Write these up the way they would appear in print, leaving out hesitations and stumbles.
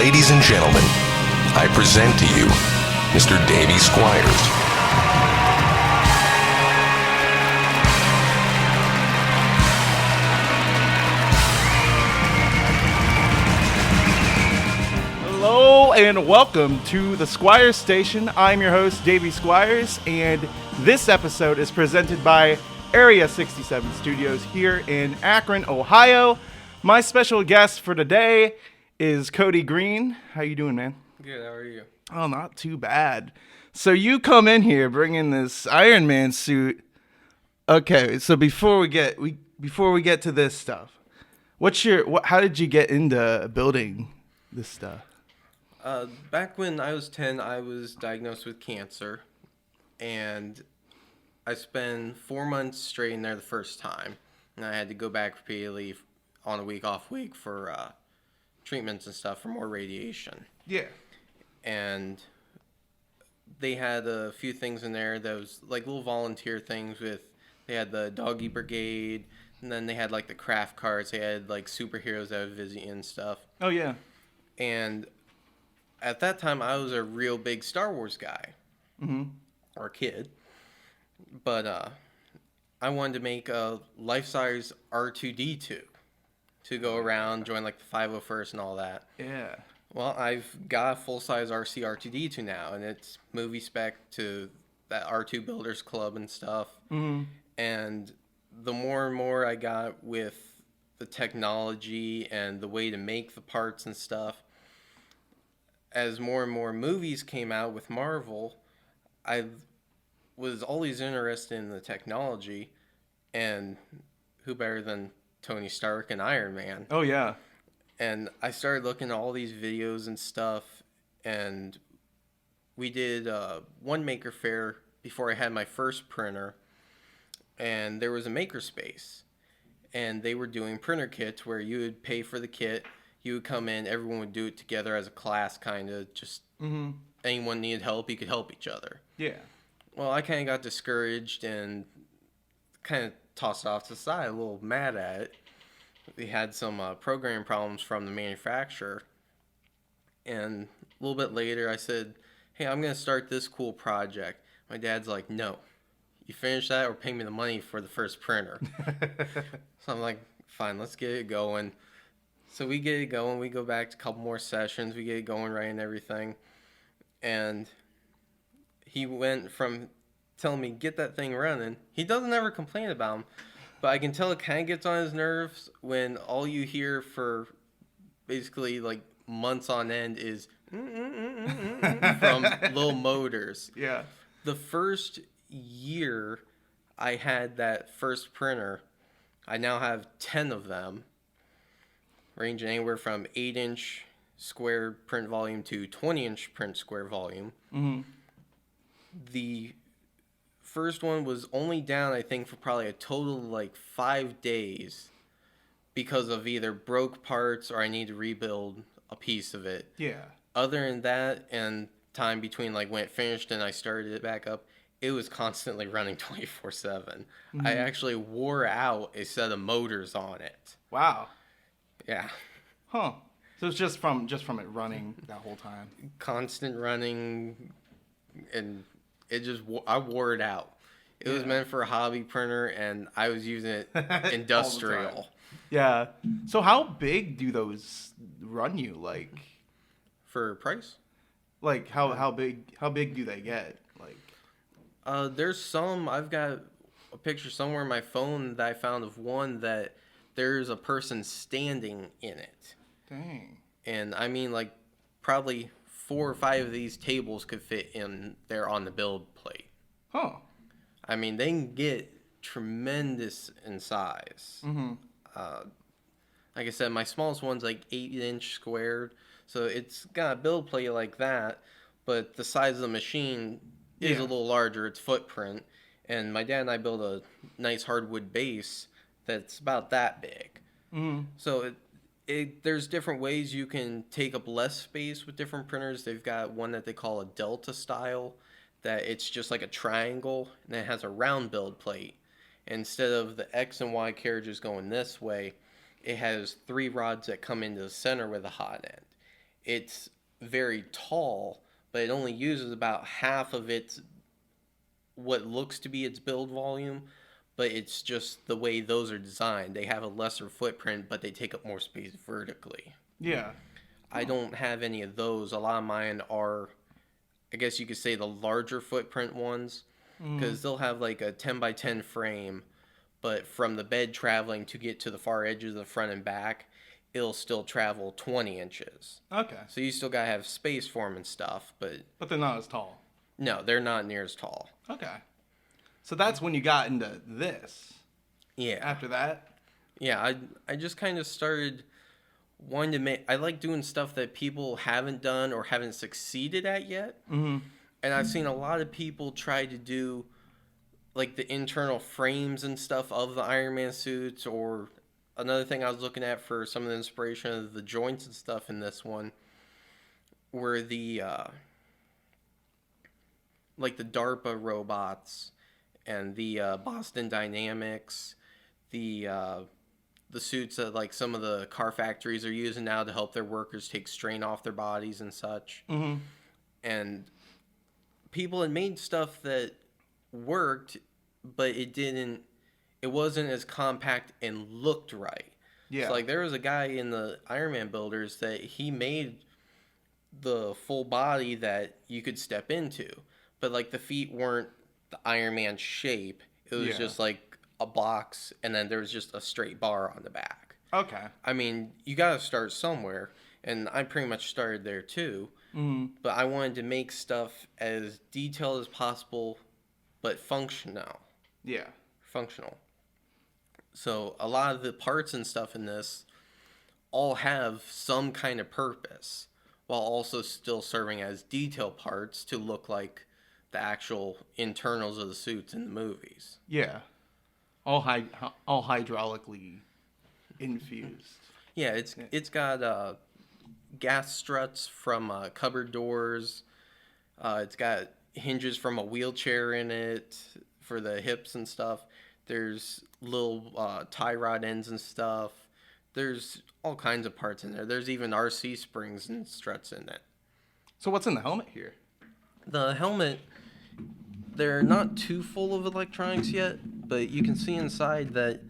Ladies and gentlemen, I present to you Mr. Davey Squires. Hello and welcome to the Squires Station. I'm your host, Davey Squires, and this episode is presented by Area 67 Studios here in Akron, Ohio. My special guest for today is Kody Greene. How you doing, man? Good, how are you? Oh, not too bad. So you come in here bringing this Iron Man suit. Okay, so before we get to this stuff, how did you get into building this stuff? Back when I was 10, I was diagnosed with cancer, and I spent 4 months straight in there the first time, and I had to go back repeatedly on a week-off week for treatments and stuff for more radiation. Yeah. And they had a few things in there that was like little volunteer things they had the doggy brigade, and then they had like the craft carts, they had like superheroes that would visit you and stuff. Oh, yeah. And at that time, I was a real big Star Wars guy. Mm-hmm. Or kid. But I wanted to make a life-size R2-D2 to go around, join like the 501st and all that. Yeah. Well, I've got a full-size RC R2-D2 now, and it's movie spec to that R2 Builders Club and stuff. Mm-hmm. And the more and more I got with the technology and the way to make the parts and stuff, as more and more movies came out with Marvel, I was always interested in the technology, and who better than Tony Stark and Iron Man? Oh, yeah. And I started looking at all these videos and stuff, and we did one maker fair before I had my first printer, and there was a makerspace, and they were doing printer kits where you would pay for the kit, you would come in, everyone would do it together as a class, kind of, just anyone needed help, you could help each other. Yeah. Well, I kind of got discouraged and kind of tossed it off to the side, a little mad at it. We had some programming problems from the manufacturer. And a little bit later, I said, hey, I'm going to start this cool project. My dad's like, no, you finish that or pay me the money for the first printer. So I'm like, fine, let's get it going. So we get it going. We go back to a couple more sessions. We get it going right and everything. And he went from telling me, get that thing running. He doesn't ever complain about them. But I can tell it kind of gets on his nerves when all you hear for basically like months on end is from little motors. Yeah. The first year I had that first printer, I now have 10 of them, ranging anywhere from 8-inch square print volume to 20-inch print square volume. Mm-hmm. The first one was only down, I think, for probably a total of like 5 days because of either broke parts or I need to rebuild a piece of it. Yeah. Other than that, and time between like when it finished and I started it back up, it was constantly running 24/7. Mm-hmm. I actually wore out a set of motors on it. Wow. Yeah. Huh. So it's just from it running that whole time. Constant running, and I wore it out. It was meant for a hobby printer, and I was using it industrial. Yeah. So how big do those run you? Like, For price? like how big do they get? Like, There's some, I've got a picture somewhere in my phone that I found of one that there's a person standing in it. dang. And I mean, like, probably 4 or 5 of these tables could fit in there on the build plate. Huh. I mean, they can get tremendous in size. Mm-hmm. Like I said, my smallest one's like 8-inch squared, so it's got a build plate like that, but the size of the machine is a little larger, its footprint, and my dad and I built a nice hardwood base that's about that big. Mm-hmm. So there's different ways you can take up less space with different printers. They've got one that they call a Delta style, that it's just like a triangle, and it has a round build plate. Instead of the X and Y carriages going this way, it has 3 rods that come into the center with a hot end. it's very tall, but it only uses about half of its what looks to be its build volume, but it's just the way those are designed. They have a lesser footprint, but they take up more space vertically. Yeah. I don't have any of those. A lot of mine are, I guess you could say, the larger footprint ones, because they'll have like a 10 by 10 frame, but from the bed traveling to get to the far edges of the front and back, it'll still travel 20 inches. Okay. So you still gotta have space for them and stuff, but But they're not as tall. no, they're not near as tall. Okay. So that's when you got into this. Yeah. After that? Yeah, I just kind of started wanting to make... I like doing stuff that people haven't done or haven't succeeded at yet. Mm-hmm. And I've seen a lot of people try to do, like, the internal frames and stuff of the Iron Man suits, or another thing I was looking at for some of the inspiration of the joints and stuff in this one were the, like, the DARPA robots and the Boston Dynamics, the suits that, like, some of the car factories are using now to help their workers take strain off their bodies and such. Mm-hmm. And people had made stuff that worked, but it wasn't as compact and looked right. Yeah. So, like, there was a guy in the Iron Man builders that he made the full body that you could step into, but, like, the feet weren't the Iron Man shape. It was just like a box, and then there was just a straight bar on the back. Okay. I mean, you gotta start somewhere, and I pretty much started there too. Mm-hmm. But I wanted to make stuff as detailed as possible, but functional. Yeah. Functional. So a lot of the parts and stuff in this all have some kind of purpose, while also still serving as detail parts to look like the actual internals of the suits in the movies. Yeah. All hydraulically infused. Yeah, it's got gas struts from cupboard doors. It's got hinges from a wheelchair in it for the hips and stuff. There's little tie rod ends and stuff. There's all kinds of parts in there. There's even RC springs and struts in it. So what's in the helmet here? The helmet, they're not too full of electronics yet, but you can see inside that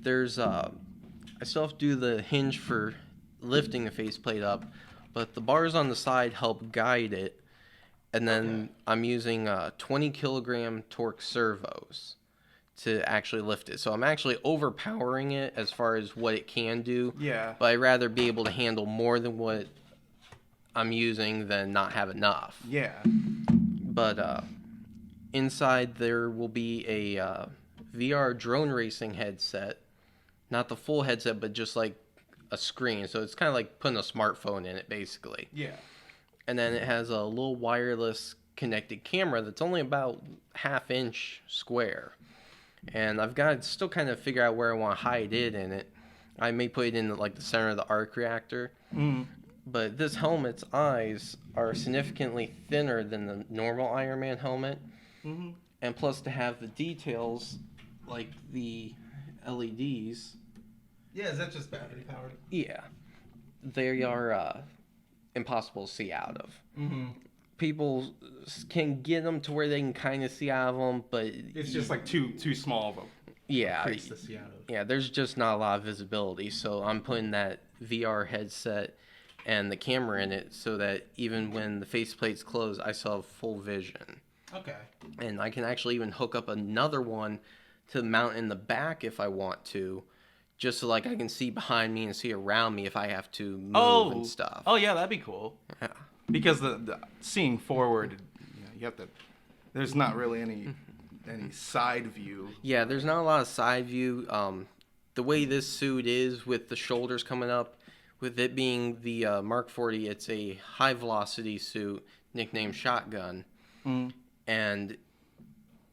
there's I still have to do the hinge for lifting the faceplate up, but the bars on the side help guide it, and then I'm using 20 kilogram torque servos to actually lift it. So I'm actually overpowering it as far as what it can do. Yeah. But I'd rather be able to handle more than what I'm using than not have enough. Yeah. But inside there will be a VR drone racing headset. Not the full headset, but just like a screen. So it's kind of like putting a smartphone in it, basically. Yeah. And then it has a little wireless connected camera that's only about 1/2 inch square. And I've got to still kind of figure out where I want to hide it in it. I may put it in like the center of the arc reactor. Mm. But this helmet's eyes are significantly thinner than the normal Iron Man helmet. Mm-hmm. And plus to have the details like the LEDs. Yeah, is that just battery powered? Yeah. They are impossible to see out of. Mm-hmm. People can get them to where they can kind of see out of them, but It's just like too small of a crease to see out of. Yeah, there's just not a lot of visibility. So I'm putting that VR headset and the camera in it so that even when the faceplate's closed, I still have full vision. Okay. And I can actually even hook up another one to mount in the back if I want to, just so like I can see behind me and see around me if I have to move and stuff. Oh yeah, that'd be cool. Yeah. Because the seeing forward, you have to. There's not really any side view. Yeah, there's not a lot of side view. The way this suit is with the shoulders coming up, with it being the Mark 40, it's a high velocity suit nicknamed Shotgun. Mm. And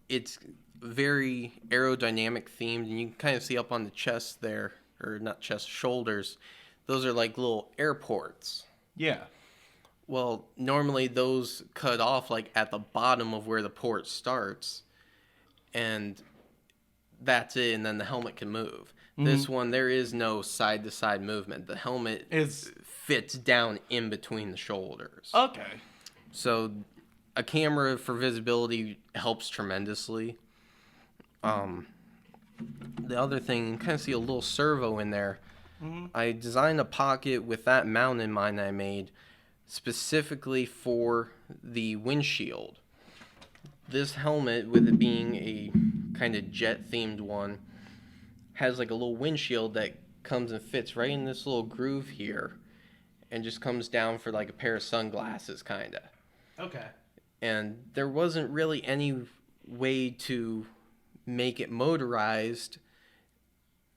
it's very aerodynamic themed, and you can kind of see up on the chest there, or not chest, shoulders. Those are like little airports. Yeah. Well, normally those cut off like at the bottom of where the port starts, and that's it, and then the helmet can move. Mm-hmm. This one, there is no side-to-side movement. The helmet is fits down in between the shoulders. Okay. So a camera for visibility helps tremendously. The other thing, you kind of see a little servo in there. I designed a pocket with that mount in mind that I made specifically for the windshield. This helmet, with it being a kind of jet-themed one, has like a little windshield that comes and fits right in this little groove here and just comes down for like a pair of sunglasses, kind of. Okay. And there wasn't really any way to make it motorized,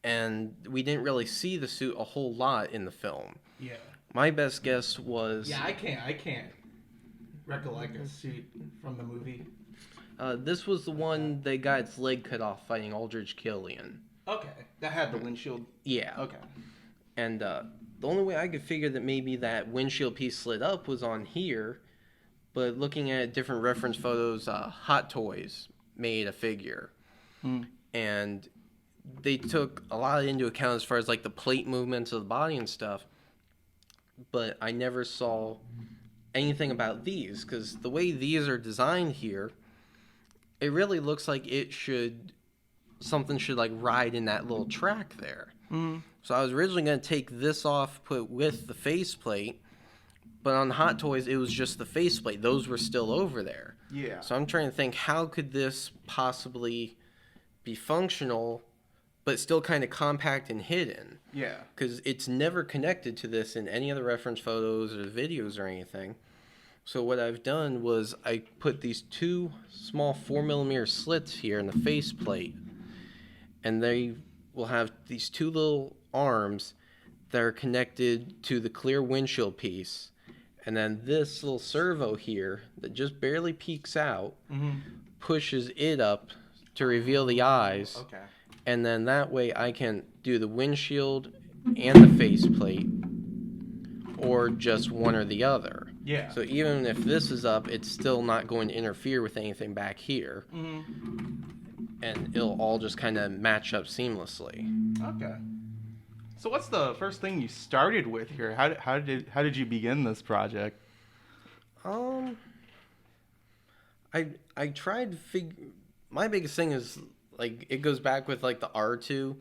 and we didn't really see the suit a whole lot in the film. Yeah. My best guess was... Yeah, I can't recollect a suit from the movie. This was the one that got its leg cut off fighting Aldrich Killian. Okay. That had the windshield. Yeah. Okay. And the only way I could figure that maybe that windshield piece slid up was on here, but looking at different reference photos, Hot Toys made a figure. And they took a lot into account as far as like the plate movements of the body and stuff, but I never saw anything about these, because the way these are designed here, it really looks like something should like ride in that little track there. So I was originally going to take this off, put with the faceplate, but on Hot Toys it was just the faceplate. Those were still over there. Yeah. So I'm trying to think, how could this possibly be functional but still kind of compact and hidden? Yeah. Because it's never connected to this in any other reference photos or videos or anything. So what I've done was I put these two small 4mm slits here in the faceplate, and they will have these two little arms that are connected to the clear windshield piece, and then this little servo here that just barely peeks out pushes it up to reveal the eyes. Okay. And then that way I can do the windshield and the faceplate, or just one or the other. Yeah. So even if this is up, it's still not going to interfere with anything back here. And it'll all just kind of match up seamlessly. Okay. So what's the first thing you started with here? How did you begin this project? I tried to figure... My biggest thing is, like, it goes back with, like, the R2.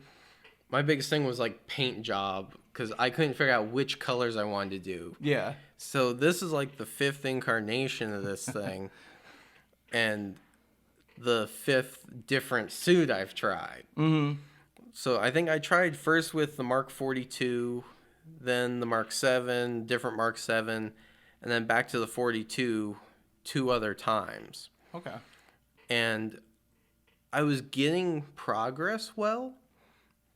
My biggest thing was, like, paint job, because I couldn't figure out which colors I wanted to do. Yeah. So this is, like, the 5th incarnation of this thing, and the 5th different suit I've tried. So I think I tried first with the Mark 42, then the Mark 7, different Mark 7, and then back to the 42 2 other times. Okay. And I was getting progress well,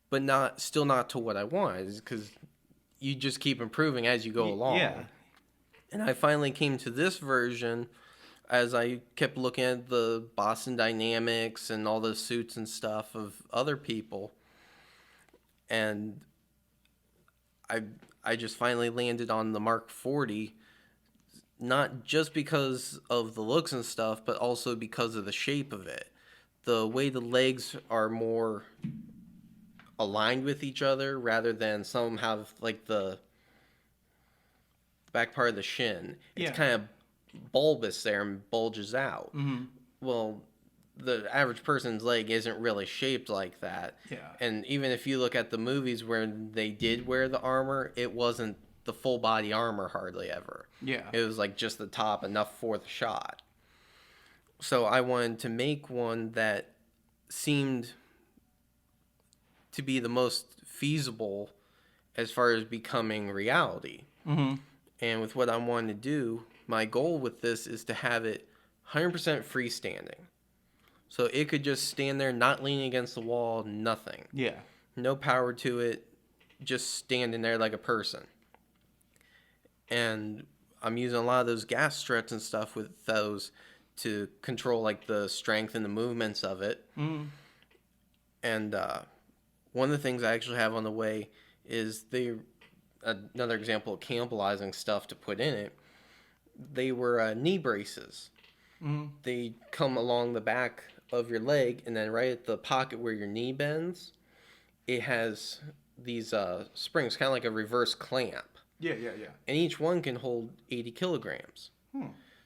but still not to what I wanted, because you just keep improving as you go along. Yeah. And I finally came to this version as I kept looking at the Boston Dynamics and all the suits and stuff of other people. And I just finally landed on the Mark 40, not just because of the looks and stuff, but also because of the shape of it. The way the legs are more aligned with each other, rather than some have like the back part of the shin. It's kind of bulbous there and bulges out. Well, the average person's leg isn't really shaped like that. Yeah. And even if you look at the movies where they did wear the armor, it wasn't the full body armor hardly ever. Yeah. It was like just the top, enough for the shot. So I wanted to make one that seemed to be the most feasible as far as becoming reality. And with what I wanted to do, my goal with this is to have it 100% freestanding. So it could just stand there, not leaning against the wall, nothing. Yeah. No power to it, just standing there like a person. And I'm using a lot of those gas struts and stuff with those to control like the strength and the movements of it. And one of the things I actually have on the way is another example of cannibalizing stuff to put in it. They were knee braces. They come along the back of your leg, and then right at the pocket where your knee bends, it has these springs, kind of like a reverse clamp. Yeah. And each one can hold 80 kilograms.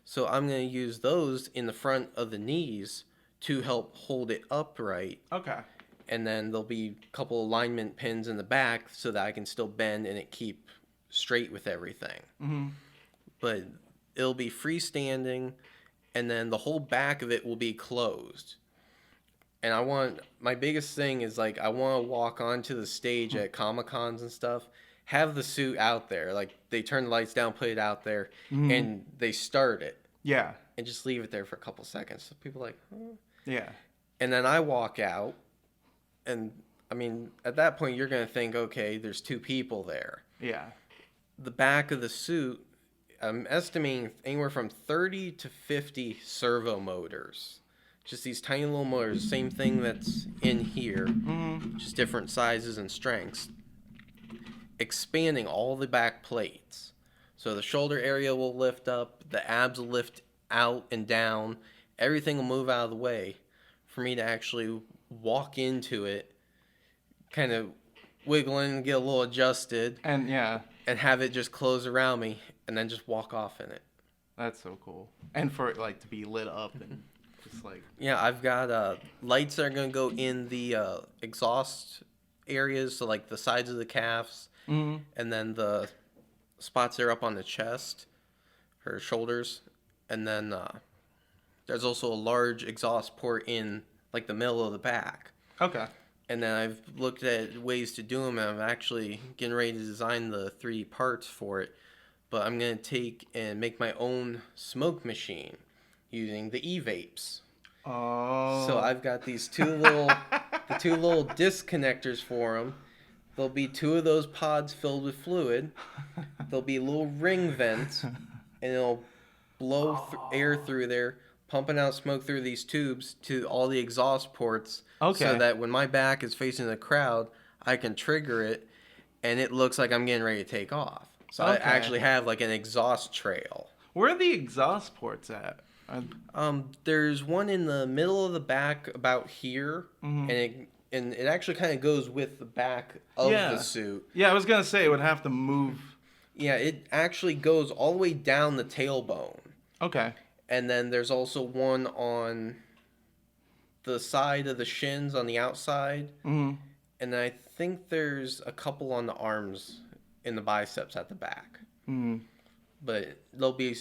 So I'm going to use those in the front of the knees to help hold it upright. Okay. And then there'll be a couple alignment pins in the back so that I can still bend and it keep straight with everything. But it'll be freestanding, and then the whole back of it will be closed. And my biggest thing is, like, I want to walk onto the stage at Comic-Cons and stuff, have the suit out there. Like, they turn the lights down, put it out there, and they start it. Yeah. And just leave it there for a couple seconds. So people are like, huh? Yeah. And then I walk out, and, I mean, at that point, you're going to think, okay, there's 2 people there. Yeah. The back of the suit, I'm estimating anywhere from 30 to 50 servo motors. Just these tiny little motors, same thing that's in here, just different sizes and strengths. Expanding all the back plates. So the shoulder area will lift up, the abs will lift out and down, everything will move out of the way for me to actually walk into it, kind of wiggling, get a little adjusted. And and have it just close around me, and then just walk off in it. That's so cool. And for it, like, to be lit up and just like... Yeah, I've got lights that are going to go in the exhaust areas, so like the sides of the calves, and then the spots that are up on the chest, or shoulders, and then there's also a large exhaust port in like the middle of the back. Okay. And then I've looked at ways to do them, and I'm actually getting ready to design the 3D parts for it. But I'm going to take and make my own smoke machine using the e-vapes. Oh. So I've got these two little disc connectors for them. There'll be 2 of those pods filled with fluid. There'll be a little ring vent, and it'll blow air through there, pumping out smoke through these tubes to all the exhaust ports. Okay. So that when my back is facing the crowd, I can trigger it, and it looks like I'm getting ready to take off. So I actually have like an exhaust trail. Where are the exhaust ports at? There's one in the middle of the back about here, and it actually kind of goes with the back of the suit. Yeah, I was gonna say it would have to move. Yeah, it actually goes all the way down the tailbone. Okay. And then there's also one on the side of the shins on the outside. And then I think there's a couple on the arms in the biceps at the back. But there'll be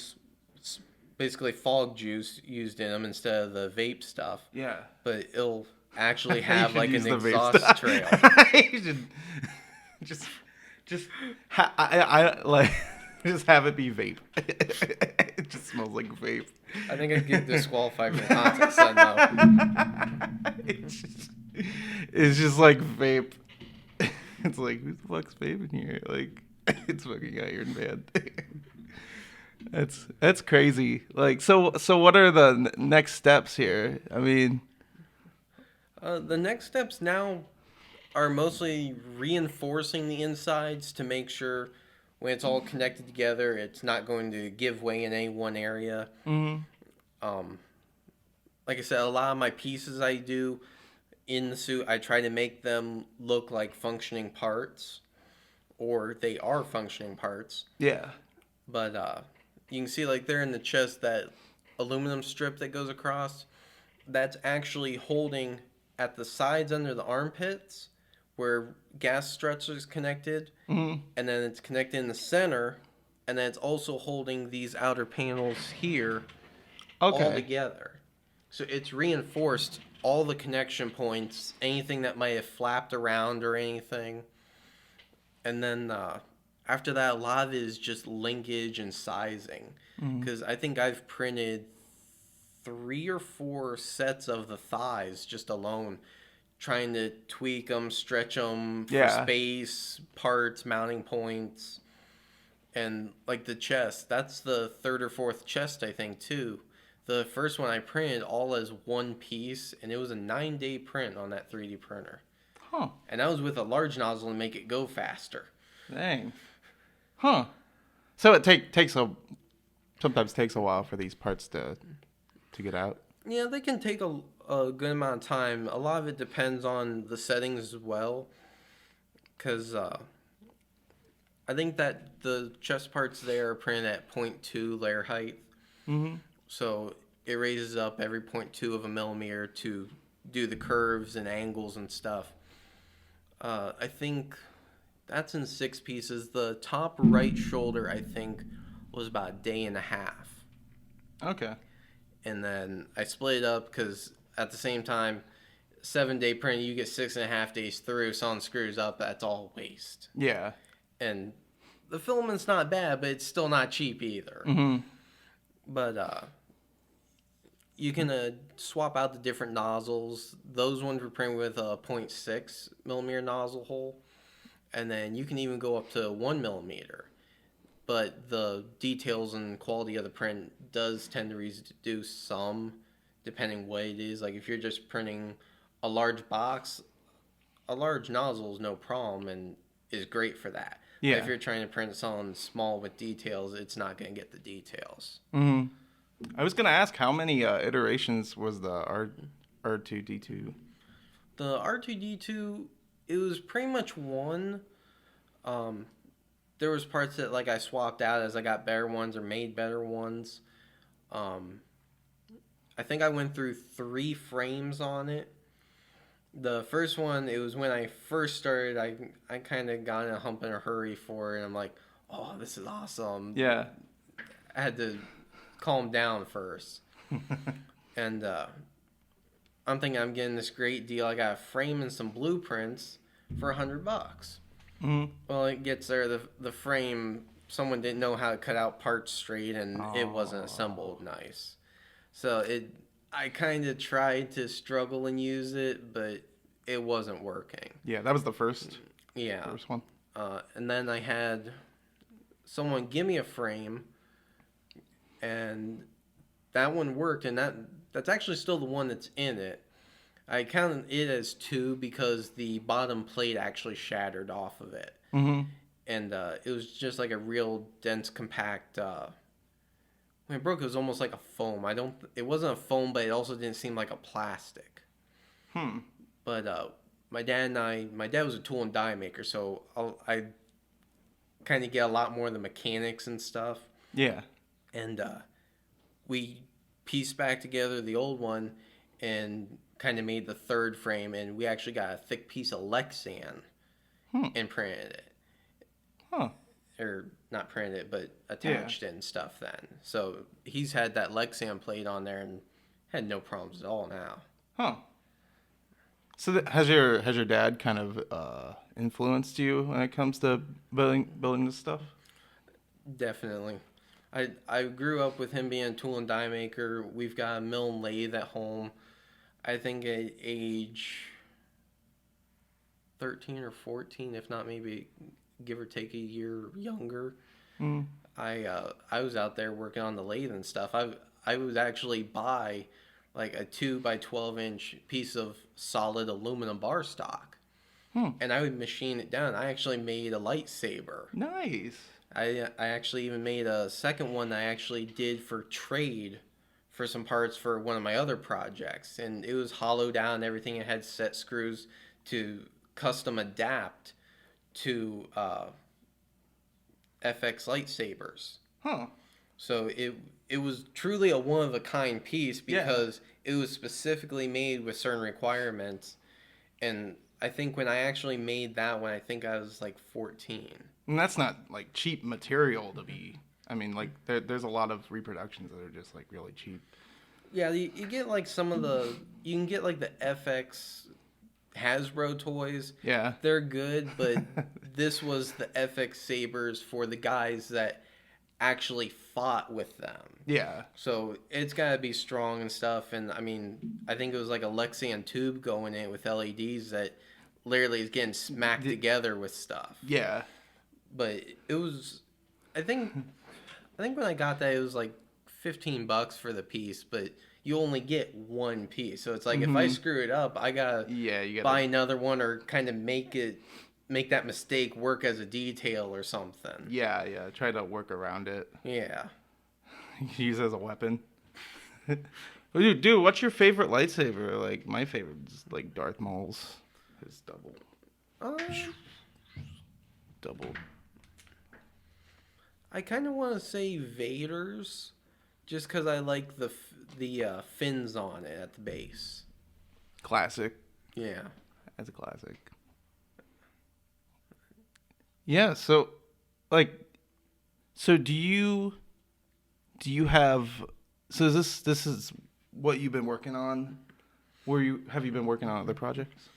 basically fog juice used in them instead of the vape stuff. Yeah. But it'll actually have like an vape exhaust trail. You should I like just have it be vape. It just smells like vape. I think I'd get disqualified from the contest then, though. It's just like vape. It's like, who the fuck's vaping here? Like, it's fucking Iron Man. That's crazy. Like, so what are the next steps here? I mean, the next steps now are mostly reinforcing the insides to make sure when it's all connected together, it's not going to give way in any one area. Like I said, a lot of my pieces I do in the suit, I try to make them look like functioning parts, or they are functioning parts. yeah. But you can see, like, there in the chest, that aluminum strip that goes across, that's actually holding at the sides under the armpits where gas struts is connected, and then it's connected in the center, and then it's also holding these outer panels here all together. So it's reinforced all the connection points, anything that might have flapped around or anything. And then after that, a lot of it is just linkage and sizing. Because I think I've printed 3 or 4 sets of the thighs just alone, trying to tweak them, stretch them for space, parts, mounting points. And like the chest, that's the 3rd or 4th chest, I think, too. The first one I printed all as one piece, and it was a 9-day print on that 3D printer. Huh. And that was with a large nozzle to make it go faster. Dang. Huh. So it sometimes takes a while for these parts to get out. Yeah, they can take a good amount of time. A lot of it depends on the settings as well. Because I think that the chest parts there are printed at 0.2 layer height. Mm-hmm. So it raises up every 0.2 of a millimeter to do the curves and angles and stuff. I think that's in 6 pieces. The top right shoulder, I think, was about a day and a half. Okay. And then I split it up because at the same time, 7-day printing, you get 6.5 days through. Someone screws up, that's all waste. Yeah. And the filament's not bad, but it's still not cheap either. Mm-hmm. But you can swap out the different nozzles. Those ones were printed with a 0.6 millimeter nozzle hole. And then you can even go up to 1 millimeter. But the details and quality of the print does tend to reduce some, depending what it is. Like if you're just printing a large box, a large nozzle is no problem and is great for that. Yeah. But if you're trying to print something small with details, it's not going to get the details. Mm-hmm. I was gonna ask, how many iterations was the R2D2? The R2D2, it was pretty much one. There was parts that like I swapped out as I got better ones or made better ones. I think I went through 3 frames on it. The first one, it was when I first started. I kind of got in a hump in a hurry for it, and I'm like, oh, this is awesome. Yeah. I had to calm down first. And I'm thinking I'm getting this great deal. I got a frame and some blueprints for $100. Mm-hmm. Well, it gets there. The frame, someone didn't know how to cut out parts straight, and it wasn't assembled nice. So I kind of tried to struggle and use it, but it wasn't working. Yeah, that was the first. Yeah. First one. And then I had someone give me a frame, and that one worked, and that's actually still the one that's in it. I counted it as 2 because the bottom plate actually shattered off of it. Mm-hmm. And it was just like a real dense, compact. When it broke, it was almost like a foam. It wasn't a foam, but it also didn't seem like a plastic. But my dad was a tool and die maker, so I kind of get a lot more of the mechanics and stuff. Yeah. And we pieced back together the old one and kind of made the 3rd frame, and we actually got a thick piece of Lexan and printed it. Huh. Or not printed it, but attached it and stuff then. So he's had that Lexan plate on there and had no problems at all now. Huh. So has your dad kind of influenced you when it comes to building this stuff? Definitely. I grew up with him being a tool and die maker. We've got a mill and lathe at home. I think at age 13 or 14, if not maybe give or take a year younger, I was out there working on the lathe and stuff. I would actually buy like a 2 by 12 inch piece of solid aluminum bar stock, and I would machine it down. I actually made a lightsaber. Nice. I actually even made a second one that I actually did for trade for some parts for one of my other projects, and it was hollowed out and everything. It had set screws to custom adapt to FX lightsabers. Huh. So it was truly a one-of-a-kind piece because it was specifically made with certain requirements. And I think when I actually made that one, I think I was like 14. And that's not like cheap material to be. I mean, like there's a lot of reproductions that are just like really cheap. Yeah, you get like you can get like the FX Hasbro toys. Yeah. They're good, but this was the FX sabers for the guys that actually fought with them. Yeah. So it's got to be strong and stuff. And I mean, I think it was like a Lexan tube going in with LEDs that literally is getting smacked together with stuff. Yeah. But it was, I think when I got that, it was like $15 for the piece, but you only get one piece. So it's like if I screw it up, I you gotta buy another one or kind of make that mistake work as a detail or something. Yeah. Try to work around it. Yeah. Use it as a weapon. Dude, what's your favorite lightsaber? Like my favorite is like Darth Maul's. His double. I kind of want to say Vader's, just because I like the fins on it at the base. Classic. Yeah. That's a classic. Yeah, so like do you have so is this is what you've been working on? Have you been working on other projects?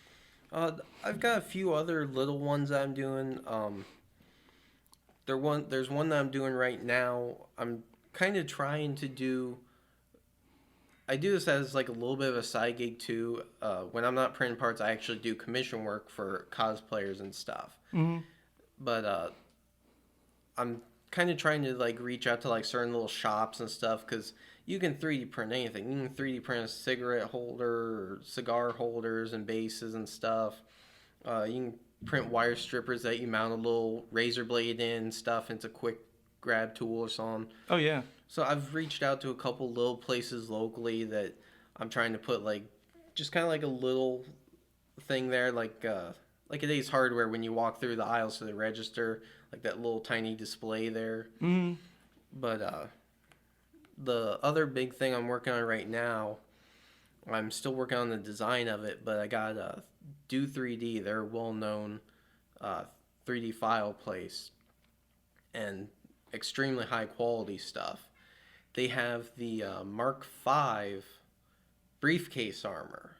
I've got a few other little ones that I'm doing. There's one that I'm doing right now. I'm kind of trying to do. I do this as like a little bit of a side gig too. When I'm not printing parts, I actually do commission work for cosplayers and stuff. Mm-hmm. But I'm kind of trying to like reach out to like certain little shops and stuff because you can 3D print anything. You can 3D print a cigarette holder, or cigar holders, and bases and stuff. You can print wire strippers that you mount a little razor blade in and stuff. It's a quick grab tool or something. Oh yeah. So I've reached out to a couple little places locally that I'm trying to put like just kind of like a little thing there, like at Ace Hardware when you walk through the aisles to the register, like that little tiny display there. Mm-hmm. But the other big thing I'm working on right now, I'm still working on the design of it, but I got Do 3D. They're a well-known 3D file place and extremely high quality stuff. They have the Mark V briefcase armor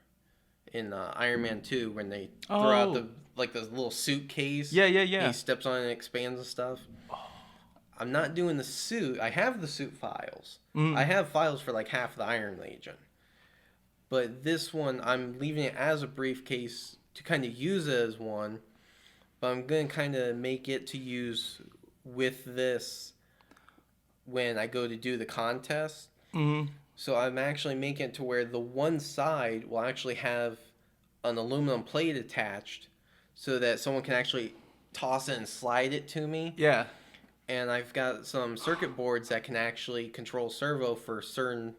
in Iron Man 2 when they throw out the little suitcase. Yeah. He steps on it and expands and stuff. I'm not doing the suit. I have the suit files. I have files for like half the Iron Legion. But this one, I'm leaving it as a briefcase to kind of use it as one. But I'm going to kind of make it to use with this when I go to do the contest. Mm-hmm. So I'm actually making it to where the one side will actually have an aluminum plate attached so that someone can actually toss it and slide it to me. Yeah. And I've got some circuit boards that can actually control servo for certain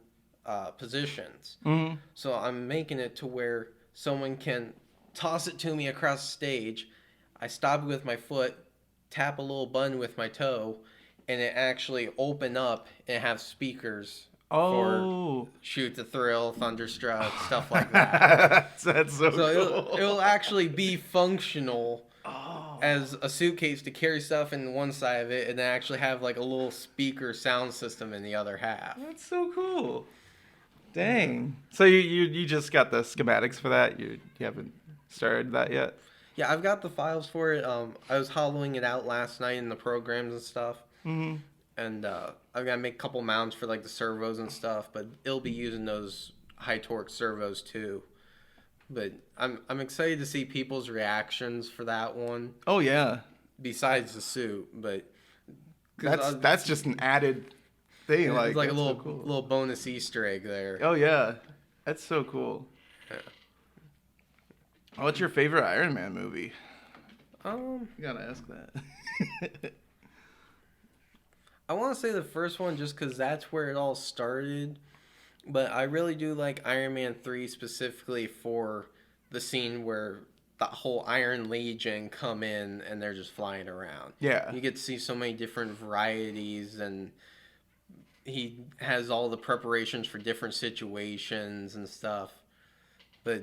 positions. Mm-hmm. So I'm making it to where someone can toss it to me across the stage. I stop it with my foot, tap a little button with my toe, and it actually open up and have speakers for Shoot the Thrill, Thunderstruck, stuff like that. That's so cool. It'll actually be functional as a suitcase to carry stuff in one side of it, and then actually have like a little speaker sound system in the other half. That's so cool. Dang. So you just got the schematics for that? You haven't started that yet? Yeah, I've got the files for it. I was hollowing it out last night in the programs and stuff. Mm-hmm. And I've got to make a couple mounts for like the servos and stuff, but it'll be using those high torque servos too. But I'm excited to see people's reactions for that one. Oh yeah. Besides the suit, but that's just an added thing. It's like a little so cool. little bonus Easter egg there. Oh yeah, that's so cool. Yeah. What's your favorite Iron Man movie? You gotta ask that. I want to say the first one just because that's where it all started. But I really do like Iron Man 3 specifically for the scene where the whole Iron Legion come in and they're just flying around. Yeah. You get to see so many different varieties, and he has all the preparations for different situations and stuff. But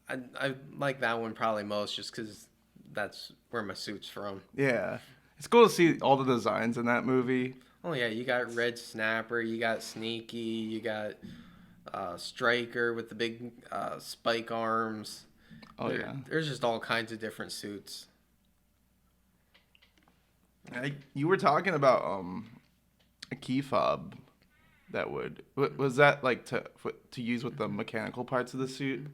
I like that one probably most just because that's where my suit's from. Yeah. It's cool to see all the designs in that movie. Oh, yeah, you got Red Snapper, you got Sneaky, you got Striker with the big spike arms. Yeah. There's just all kinds of different suits. You were talking about a key fob that was that like to use with the mechanical parts of the suit?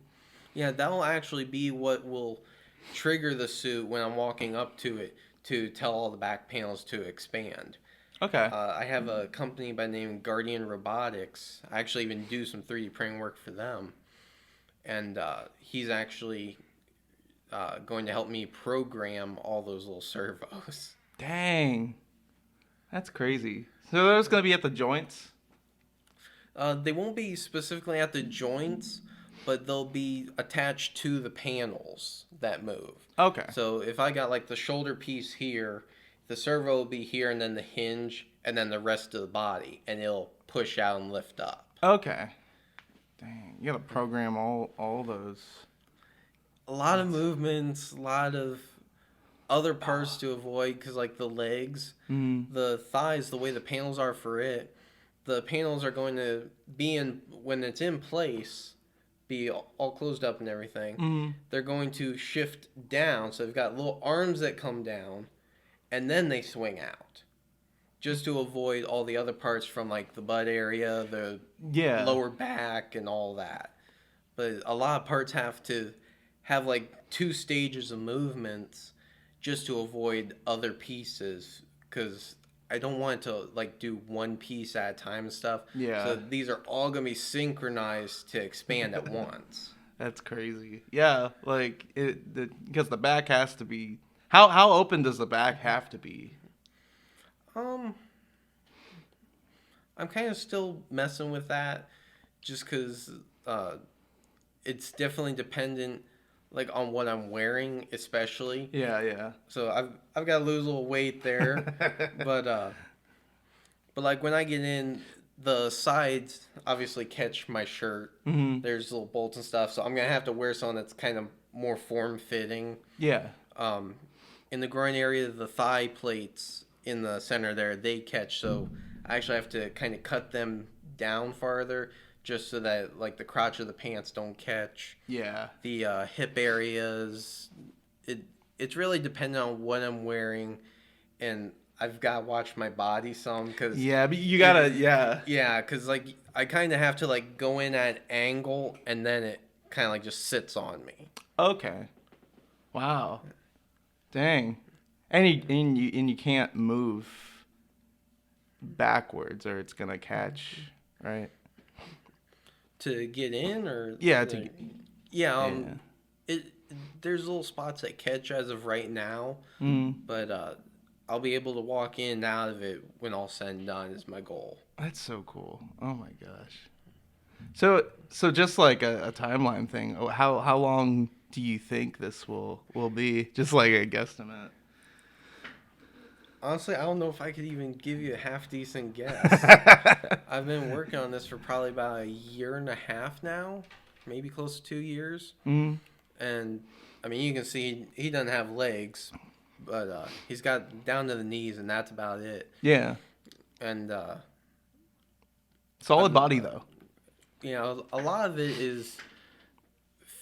Yeah, that'll actually be what will trigger the suit when I'm walking up to it to tell all the back panels to expand. Okay. I have a company by the name of Guardian Robotics. I actually even do some 3D printing work for them. And he's actually going to help me program all those little servos. Dang. That's crazy. So those going to be at the joints? They won't be specifically at the joints, but they'll be attached to the panels that move. Okay. So if I got like the shoulder piece here, the servo will be here, and then the hinge, and then the rest of the body, and it'll push out and lift up. Okay. Dang, you gotta program all those. A lot of movements, a lot of other parts to avoid, because like the legs, the thighs, the way the panels are for it, the panels are going to be in, when it's in place, be all closed up and everything. They're going to shift down, so they've got little arms that come down, and then they swing out, just to avoid all the other parts from like the butt area, the lower back, and all that. But a lot of parts have to have like 2 stages of movements just to avoid other pieces, because I don't want to like do one piece at a time and stuff. Yeah. So these are all gonna be synchronized to expand at once. That's crazy. Yeah, like because the back has to be. How open does the back have to be? I'm kind of still messing with that, just because it's definitely dependent, like on what I'm wearing, especially. Yeah. So I've got to lose a little weight there, but like when I get in, the sides obviously catch my shirt. There's little bolts and stuff, so I'm gonna have to wear something that's kind of more form fitting. Yeah. In the groin area, the thigh plates in the center there, they catch, so I actually have to kind of cut them down farther, just so that like the crotch of the pants don't catch. Yeah. The hip areas, it's really dependent on what I'm wearing, and I've got to watch my body some, because but you gotta because like I kind of have to like go in at an angle, and then it kind of like just sits on me. Okay. Wow. Dang. And you can't move backwards, or it's gonna catch, right? To get in, or there's little spots that catch as of right now, but I'll be able to walk in and out of it when all said and done is my goal. That's so cool. Oh my gosh. So just like a timeline thing, how long do you think this will be? Just like a guesstimate. Honestly, I don't know if I could even give you a half decent guess. I've been working on this for probably about 1.5 years now, maybe close to 2 years. And I mean, you can see he doesn't have legs, but he's got down to the knees, and that's about it. Yeah. And solid body though. You know, a lot of it is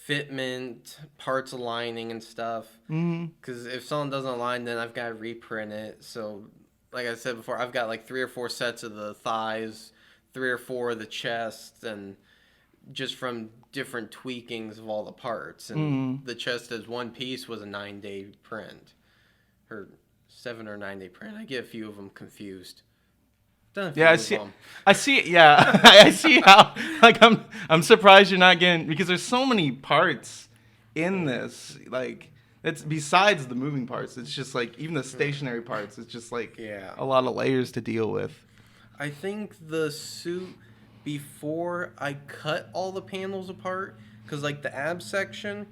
fitment, parts aligning and stuff. Because if something doesn't align, then I've got to reprint it. So, like I said before, I've got like 3 or 4 sets of the thighs, 3 or 4 of the chest, and just from different tweakings of all the parts. And the chest as one piece was a 9-day print, or 7 or 9-day print. I get a few of them confused. Yeah, I see it. Yeah, I see how. Like, I'm surprised you're not getting, because there's so many parts in this. Like, it's besides the moving parts. It's just like even the stationary parts. It's just like a lot of layers to deal with. I think the suit, before I cut all the panels apart, because like the ab section,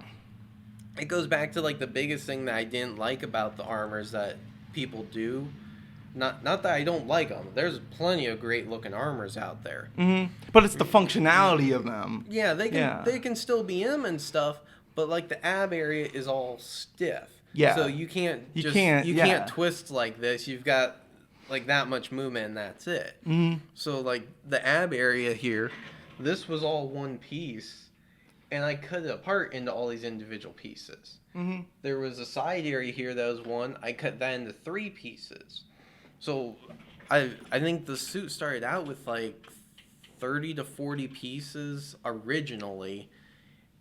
it goes back to like the biggest thing that I didn't like about the armors that people do. Not that I don't like them. There's plenty of great looking armors out there. But it's the functionality of them. Yeah, they can still be in and stuff, but like the ab area is all stiff. Yeah. So you can't twist like this. You've got like that much movement, and that's it. So like the ab area here, this was all one piece, and I cut it apart into all these individual pieces. There was a side area here that was one. I cut that into 3 pieces. So I think the suit started out with like 30 to 40 pieces originally,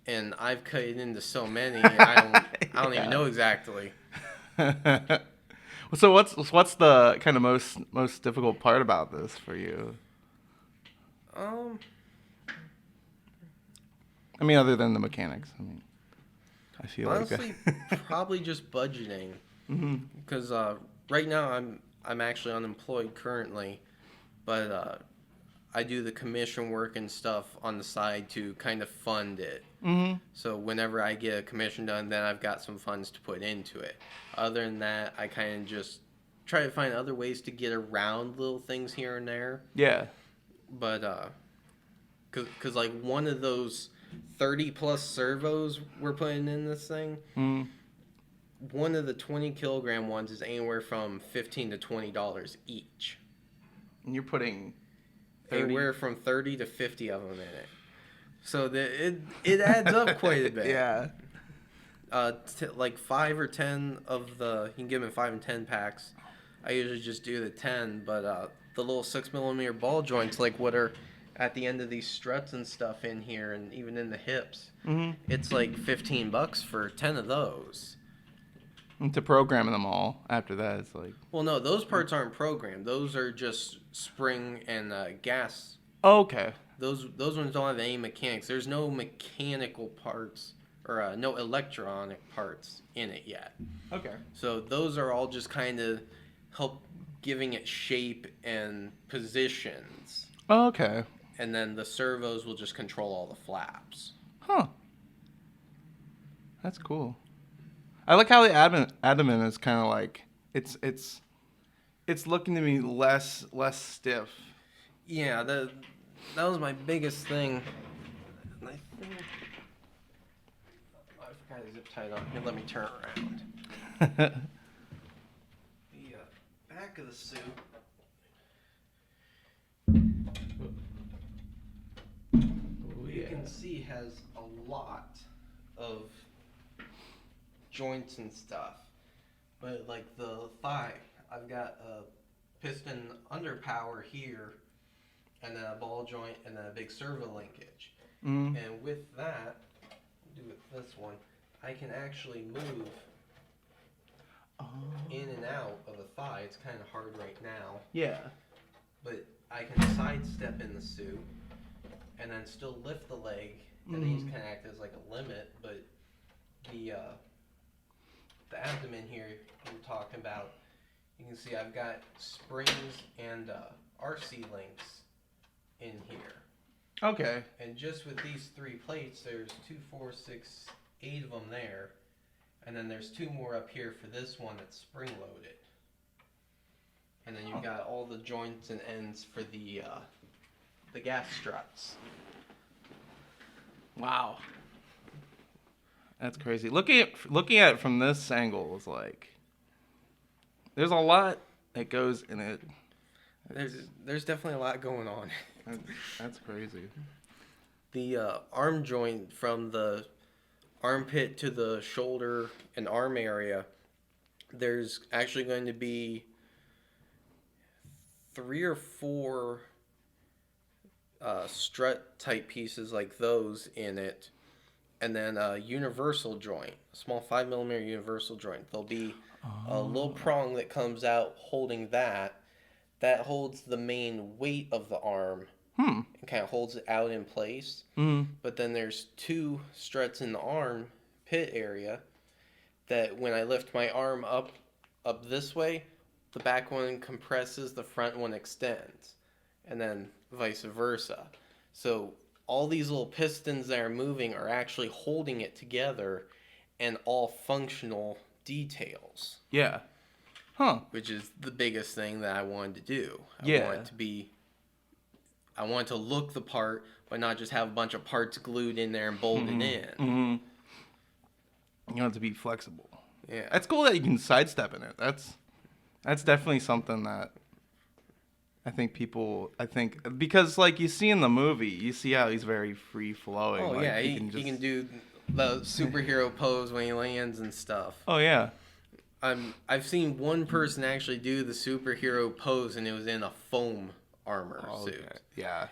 and I've cut it into so many, I don't even know exactly. So what's the kind of most difficult part about this for you? I mean, other than the mechanics. I mean, I feel honestly, probably just budgeting, because right now I'm actually unemployed currently, but I do the commission work and stuff on the side to kind of fund it. So whenever I get a commission done, then I've got some funds to put into it. Other than that, I kind of just try to find other ways to get around little things here and there. Yeah. But, cause like one of those 30 plus servos we're putting in this thing, one of the 20 kilogram ones is anywhere from $15 to $20 each. And you're putting 30... anywhere from 30 to 50 of them in it. So it adds up quite a bit. Yeah. Like 5 or 10 of the, you can give them in 5 and 10 packs. I usually just do the 10, but the little 6mm ball joints, like what are at the end of these struts and stuff in here, and even in the hips, it's like $15 for 10 of those. And to program them all after that, it's like... Well, no, those parts aren't programmed. Those are just spring and gas. Oh, okay. Those ones don't have any mechanics. There's no mechanical parts or no electronic parts in it yet. Okay. So those are all just kind of help giving it shape and positions. Oh, okay. And then the servos will just control all the flaps. Huh. That's cool. I like how the abdomen is kind of like it's looking to me less stiff. Yeah, that was my biggest thing. I think I forgot to zip tie it on. Here, let me turn around. The back of the suit. You can see has a lot of joints and stuff, but like the thigh, I've got a piston underpower here, and then a ball joint, and then a big servo linkage. And with that, do with this one, I can actually move in and out of the thigh. It's kind of hard right now. Yeah. But I can sidestep in the suit, and then still lift the leg, and these kind of act as like a limit, but the abdomen here we're talking about, you can see I've got springs and RC links in here. Okay. And just with these 3 plates, there's 2, 4, 6, 8 of them there, and then there's 2 more up here for this one that's spring loaded. And then you've got all the joints and ends for the gas struts. Wow. That's crazy. Looking at it from this angle is like there's a lot that goes in it. There's definitely a lot going on. That's crazy. The arm joint from the armpit to the shoulder and arm area, there's actually going to be 3 or 4 strut type pieces like those in it, and then a universal joint, a small 5mm universal joint. There'll be a little prong that comes out holding that holds the main weight of the arm and kind of holds it out in place. But then there's 2 struts in the arm pit area that when I lift my arm up this way, the back one compresses, the front one extends, and then vice versa. So all these little pistons that are moving are actually holding it together, and all functional details. Yeah. Huh. Which is the biggest thing that I wanted to do. I want to look the part, but not just have a bunch of parts glued in there and bolted in. You want it to be flexible. Yeah. That's cool that you can sidestep in it. That's definitely something that I think because like you see in the movie, you see how he's very free flowing. Oh like, yeah, he can do the superhero pose when he lands and stuff. Oh yeah. I've seen one person actually do the superhero pose, and it was in a foam armor suit. Okay. Yeah.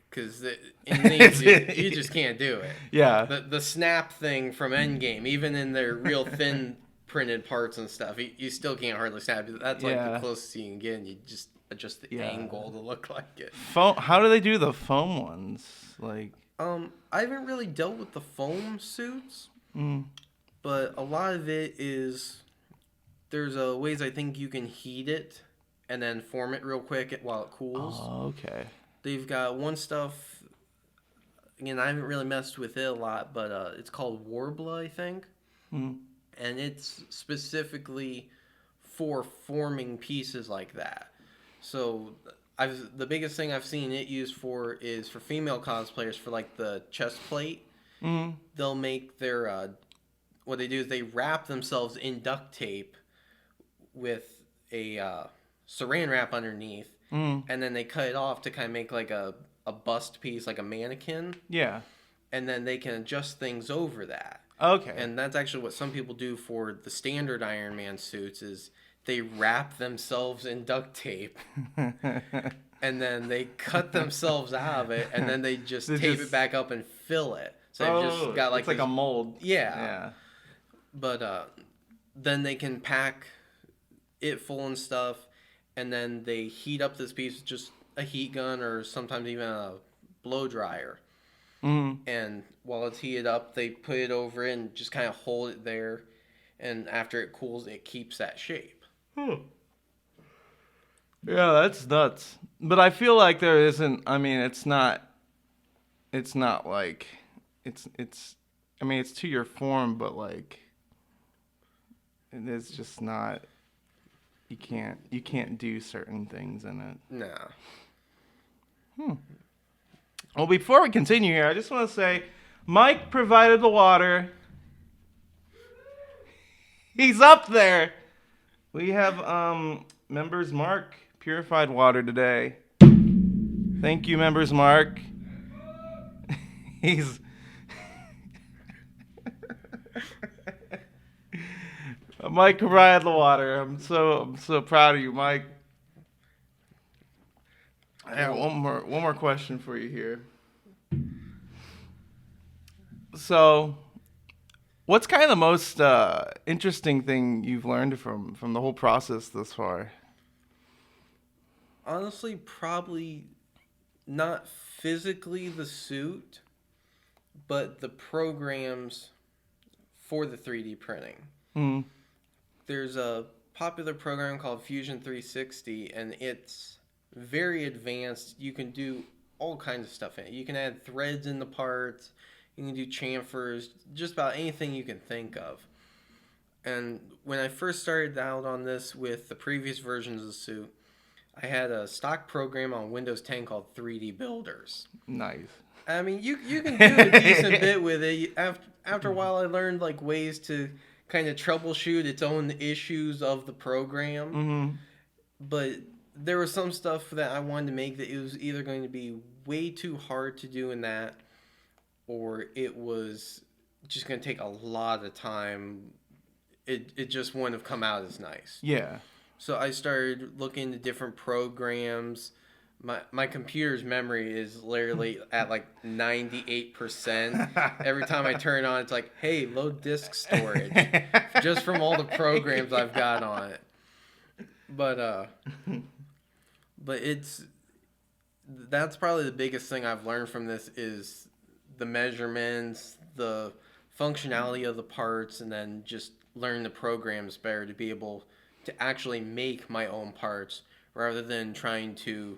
Because you just can't do it. Yeah. The snap thing from Endgame, even in their real thin printed parts and stuff, you still can't hardly snap. That's like the closest you can get, and you just adjust the angle to look like it. How do they do the foam ones? Like, I haven't really dealt with the foam suits, but a lot of it is there's ways I think you can heat it and then form it real quick while it cools. Oh, okay. They've got one stuff, again, I haven't really messed with it a lot, but it's called Warbler, I think. And it's specifically for forming pieces like that. So the biggest thing I've seen it used for is for female cosplayers for like the chest plate. Mm-hmm. They'll make their what they do is they wrap themselves in duct tape with a saran wrap underneath, and then they cut it off to kind of make like a bust piece, like a mannequin. Yeah. And then they can adjust things over that. Okay. And that's actually what some people do for the standard Iron Man suits is they wrap themselves in duct tape and then they cut themselves out of it and then they just tape it back up and fill it. So they've just got like it's like a mold. Yeah. But then they can pack it full and stuff, and then they heat up this piece with just a heat gun or sometimes even a blow dryer. Mm-hmm. And while it's heated up, they put it over it and just kind of hold it there. And after it cools, it keeps that shape. Yeah, that's nuts. But I feel like there isn't. I mean, it's not like it's. I mean, it's to your form, but like it is just not. You can't do certain things in it. No. Well, before we continue here, I just want to say, Mike provided the water. He's up there. We have Members Mark purified water today. Thank you, Members Mark. He's Mike provided the water. I'm so proud of you, Mike. I have one more question for you here. So, what's kind of the most interesting thing you've learned from the whole process thus far? Honestly, probably not physically the suit, but the programs for the 3D printing. Mm. There's a popular program called Fusion 360, and it's very advanced. You can do all kinds of stuff in it. You can add threads in the parts. You can do chamfers, just about anything you can think of. And when I first started out on this with the previous versions of the suit, I had a stock program on Windows 10 called 3D Builders. Nice. I mean, you can do a decent bit with it. After a while, I learned like ways to kind of troubleshoot its own issues of the program. Mm-hmm. But there was some stuff that I wanted to make that it was either going to be way too hard to do in that, or it was just going to take a lot of time. It just wouldn't have come out as nice. Yeah. So I started looking into different programs. My computer's memory is literally at like 98%. Every time I turn it on, it's like, hey, load disk storage. Just from all the programs I've got on it. But that's probably the biggest thing I've learned from this is the measurements, the functionality of the parts, and then just learn the programs better to be able to actually make my own parts rather than trying to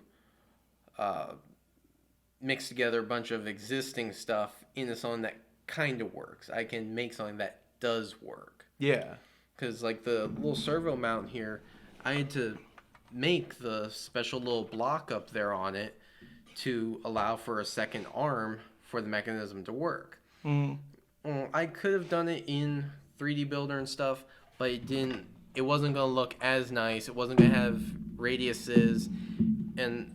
mix together a bunch of existing stuff into something that kind of works. I can make something that does work. Yeah. Because like the little servo mount here, I had to make the special little block up there on it to allow for a second arm for the mechanism to work. Mm-hmm. I could have done it in 3D Builder and stuff, but it wasn't going to look as nice. It wasn't going to have radiuses, and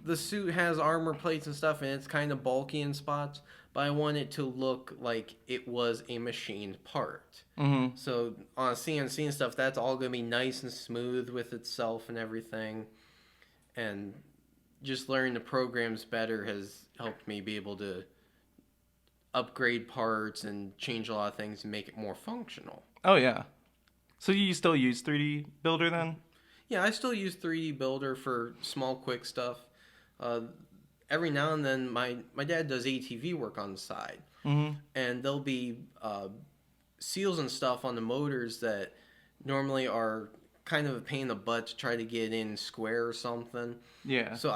the suit has armor plates and stuff, and it's kind of bulky in spots, but I want it to look like it was a machined part. Mm-hmm. So on CNC and stuff, that's all going to be nice and smooth with itself and everything. And just learning the programs better has helped me be able to upgrade parts and change a lot of things and make it more functional. Oh, yeah. So you still use 3D Builder then? Yeah, I still use 3D Builder for small, quick stuff. Every now and then, my dad does ATV work on the side. Mm-hmm. And there'll be seals and stuff on the motors that normally are kind of a pain in the butt to try to get in square or something. Yeah. So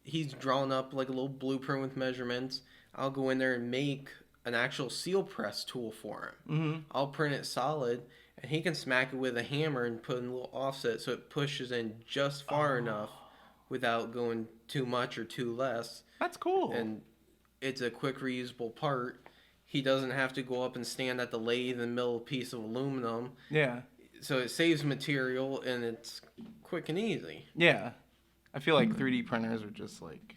he's drawn up like a little blueprint with measurements. I'll go in there and make an actual seal press tool for him. Mm-hmm. I'll print it solid, and he can smack it with a hammer and put in a little offset so it pushes in just far enough without going too much or too less. That's cool. And it's a quick reusable part. He doesn't have to go up and stand at the lathe in the middle of a piece of aluminum. Yeah. So it saves material and it's quick and easy. Yeah. I feel like 3D printers are just like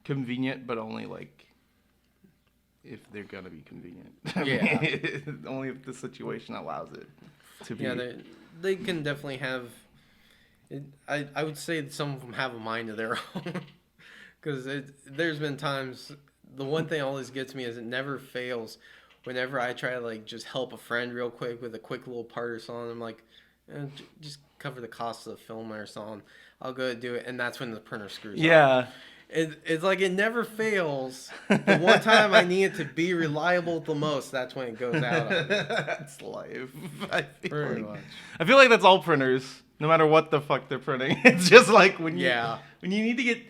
convenient, but only like if they're gonna be convenient. Yeah. Only if the situation allows it to be. Yeah, they can definitely have. I would say that some of them have a mind of their own. Because there's been times, the one thing always gets me is it never fails. Whenever I try to like just help a friend real quick with a quick little part or something, I'm like, just cover the cost of the film or something. I'll go do it, and that's when the printer screws up. Yeah. It's like it never fails. The one time I need it to be reliable the most, that's when it goes out on me. That's life. Pretty much. I feel like that's all printers, no matter what the fuck they're printing. It's just like when you need to get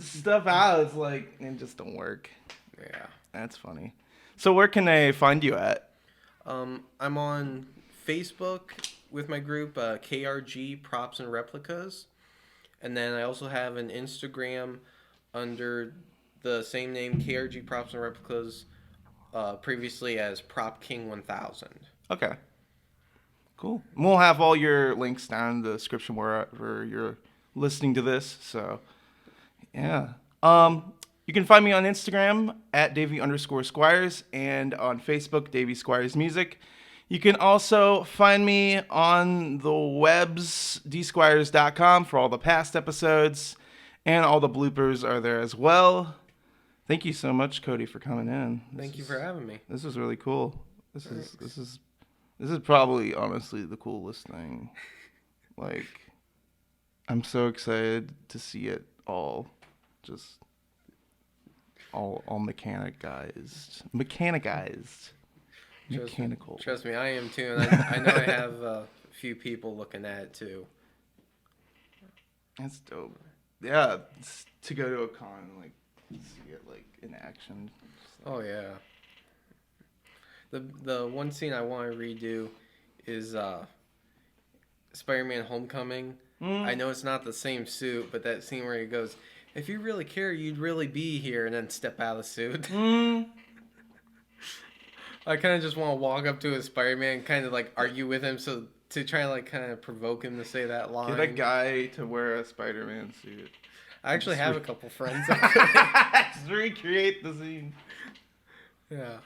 stuff out, it's like it just don't work. Yeah. That's funny. So where can they find you at? I'm on Facebook with my group, KRG Props and Replicas. And then I also have an Instagram under the same name, KRG Props and Replicas, previously as Prop King 1000. Okay. Cool. We'll have all your links down in the description wherever you're listening to this. So, yeah. You can find me on Instagram at Davey_Squires and on Facebook, Davey Squires Music. You can also find me on the webs, dsquires.com, for all the past episodes, and all the bloopers are there as well. Thank you so much, Kody, for coming in. Thank you for having me. This is really cool. This is probably honestly the coolest thing. Like, I'm so excited to see it all, just all mechanicized. Mechanical. Trust me, I am too, and I know I have a few people looking at it too. That's dope. Yeah, to go to a con and like see it like in action. Oh yeah. The one scene I want to redo is Spider-Man: Homecoming. I know it's not the same suit, but that scene where he goes, "If you really care, you'd really be here," and then step out of the suit. I kind of just want to walk up to a Spider-Man and kind of like argue with him, so to try and like kind of provoke him to say that line. Get a guy to wear a Spider-Man suit. I actually have a couple friends. Just recreate the scene. Yeah.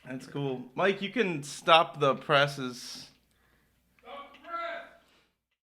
That's cool. Mike, you can stop the presses